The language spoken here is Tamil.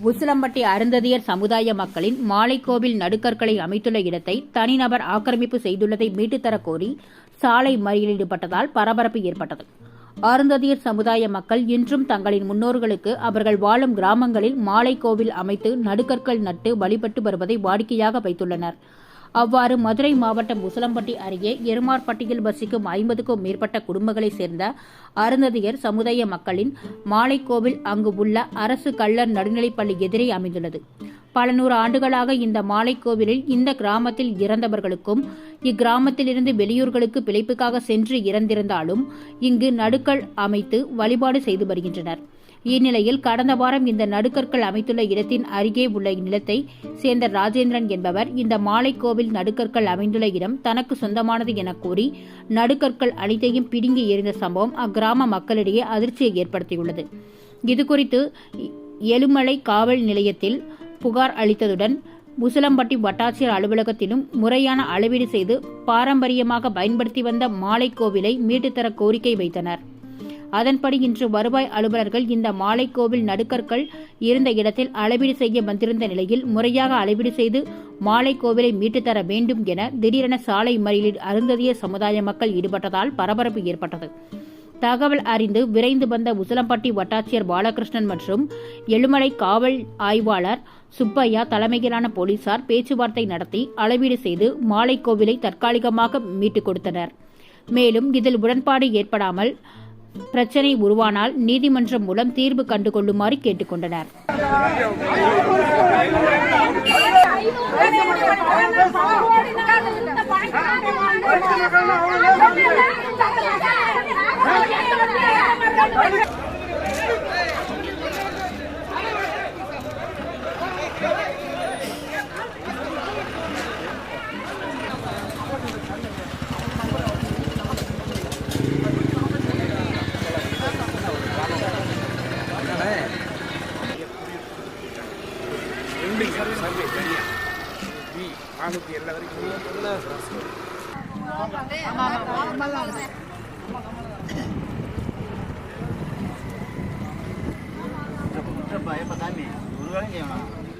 உசிலம்பட்டி அருந்ததியர் சமுதாய மக்களின் மாலைக்கோவில் நடுக்கற்களை அமைத்துள்ள இடத்தை தனிநபர் ஆக்கிரமிப்பு செய்துள்ளதை மீட்டுத்தரக் கோரி சாலை மறியலில் ஈடுபட்டதால் பரபரப்பு ஏற்பட்டது. அருந்ததியர் சமுதாய மக்கள் இன்றும் தங்களின் முன்னோர்களுக்கு அவர்கள் வாழும் கிராமங்களில் மாலைக்கோவில் அமைத்து நடுக்கற்கள் நட்டு வழிபட்டு வருவதை வாடிக்கையாக வைத்துள்ளனர். அவ்வாறு மதுரை மாவட்டம் உசிலம்பட்டி அருகே எருமார்பட்டியில் வசிக்கும் 50க்கும் மேற்பட்ட குடும்பங்களைச் சேர்ந்த அருந்ததியர் சமுதாய மக்களின் மாலைக்கோவில் அங்கு உள்ள அரசு கள்ளர் நடுநிலைப்பள்ளி எதிரே அமைந்துள்ளது. பல நூறு ஆண்டுகளாக இந்த மாலைக்கோவிலில் இந்த கிராமத்தில் இறந்தவர்களுக்கும் இக்கிராமத்திலிருந்து வெளியூர்களுக்கு பிழைப்புக்காக சென்று இறந்திருந்தாலும் இங்கு நடுக்கல் அமைத்து வழிபாடு செய்து வருகின்றனர். இந்நிலையில் கடந்த வாரம் இந்த நடுக்கற்கள் அமைத்துள்ள இடத்தின் அருகே உள்ள நிலத்தை சேர்ந்த ராஜேந்திரன் என்பவர் இந்த மாலைக்கோவில் நடுக்கற்கள் அமைந்துள்ள இடம் தனக்கு சொந்தமானது என கூறி நடுக்கற்கள் அனைத்தையும் பிடுங்கி எறிந்த சம்பவம் அக்கிராம மக்களிடையே அதிர்ச்சியை ஏற்படுத்தியுள்ளது. இதுகுறித்து எழுமலை காவல் நிலையத்தில் புகார் அளித்ததுடன் உசிலம்பட்டி வட்டாட்சியர் அலுவலகத்திலும் முறையான அளவீடு செய்து பாரம்பரியமாக பயன்படுத்தி வந்த மாலைக்கோவிலை மீட்டுத்தர கோரிக்கை வைத்தனர். அதன்படி இன்று வருவாய் அலுவலர்கள் இந்த மாலைக்கோவில் நடுக்கற்கள் இருந்த இடத்தில் அளவீடு செய்ய வந்திருந்த நிலையில் முறையாக அளவீடு செய்து மாலைக்கோவிலை மீட்டுத்தர வேண்டும் என திடீரென சாலை மறியலில் அருந்ததியர் சமுதாய மக்கள் ஈடுபட்டதால் பரபரப்பு ஏற்பட்டது. தகவல் அறிந்து விரைந்து வந்த உசிலம்பட்டி வட்டாட்சியர் பாலகிருஷ்ணன் மற்றும் எழுமலை காவல் ஆய்வாளர் சுப்பையா தலைமையிலான போலீசார் பேச்சுவார்த்தை நடத்தி அளவீடு செய்து மாலைக்கோவிலை தற்காலிகமாக மீட்டுக் கொடுத்தனர். மேலும் இதில் உடன்பாடு ஏற்படாமல் பிரச்சனை உருவானால் நீதிமன்றம் மூலம் தீர்வு கண்டுகொள்ளுமாறு கேட்டுக் கொண்டனர். Apa ya petani? Dulu kan gimana?